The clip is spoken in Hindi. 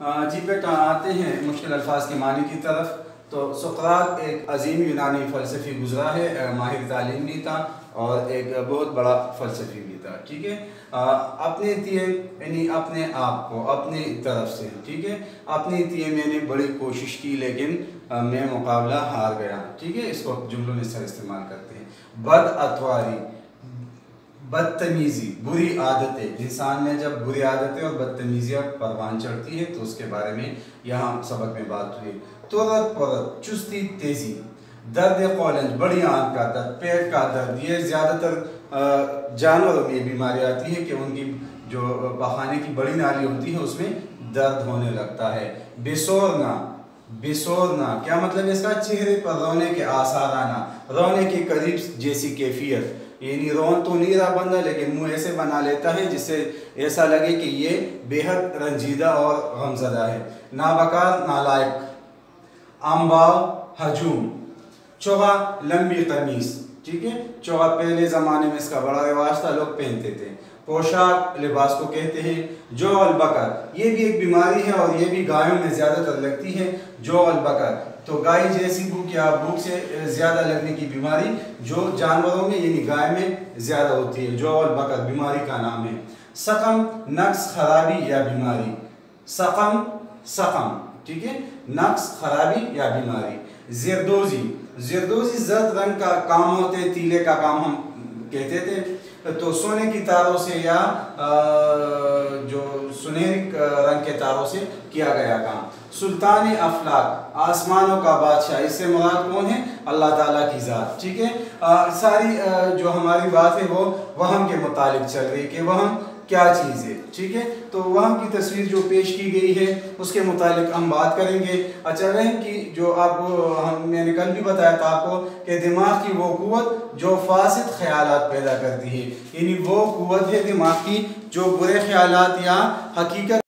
जी बेटा, आते हैं मुश्किल अल्फाज के मानी की तरफ। तो सुक़रात एक अजीम यूनानी फ़लसफ़ी गुज़रा है, माहिर तालीम भी था और एक बहुत बड़ा फ़लसफ़ी भी था। ठीक है, अपने तिए यानी अपने आप को अपनी तरफ से, ठीक है, अपने तिए मैंने बड़ी कोशिश की लेकिन मैं मुकाबला हार गया। ठीक है, इसको जुमलों में सर इस्तेमाल करते हैं। बद अतवारी, बदतमीज़ी, बुरी आदतें। इंसान में जब बुरी आदतें और बदतमीज़ियाँ परवान चढ़ती है तो उसके बारे में यहाँ सबक में बात हुई। तुरत परत, चुस्ती तेज़ी, दर्द कौलंज, बड़ी आंत का दर्द, पेट का दर्द। ये ज़्यादातर जानवरों में बीमारी आती है कि उनकी जो पखाने की बड़ी नाली होती है उसमें दर्द होने लगता है। बेसोरना, बेसोरना क्या मतलब इसका? चेहरे पर रोने के आसार आना, रोने के करीब जैसी कैफियत, यानी रोन तो नहीं रहा बंदा लेकिन मुंह ऐसे बना लेता है जिससे ऐसा लगे कि ये बेहद रंजीदा और गमज़दा है। नाबकार, नालायक, अम्बाव, हजूम। चोगा, लंबी कमीज। ठीक है, चोगा पहले ज़माने में इसका बड़ा रिवाज था, लोग पहनते थे। पोशाक, लिबास को कहते हैं। जो अलबकर, ये भी एक बीमारी है और ये भी गायों में ज़्यादातर लगती है। जो अलबकर तो गाय जैसी भूख या भूख से ज़्यादा लगने की बीमारी जो जानवरों में यानी गाय में ज़्यादा होती है। जो अलबकर बीमारी का नाम है। सकम, नक्स, खराबी या बीमारी। सकम, सकम, ठीक है, नक्स, खराबी या बीमारी। ज़रदोज़ी, ज़रदोज़ी जर्द रंग का काम होते, तीले का काम हम कहते थे। तो सोने की तारों से या जो सुनहरी रंग के तारों से किया गया काम। सुल्तान अफलाक, आसमानों का बादशाह। इससे मुराद कौन है? अल्लाह ताला की ज़ात। ठीक है, सारी जो हमारी बात है वो वहम के मुतालिक चल रही कि वहम क्या चीज़ है। ठीक है, तो वहम की तस्वीर जो पेश की गई है उसके मुतालिक हम बात करेंगे। अच्छा, वहम की जो आपको मैंने कल भी बताया था आपको कि दिमाग की वो कुव्वत जो फासिद ख्यालात पैदा करती है, यानी वो कुव्वत है दिमाग की जो बुरे ख्यालात या हकीकत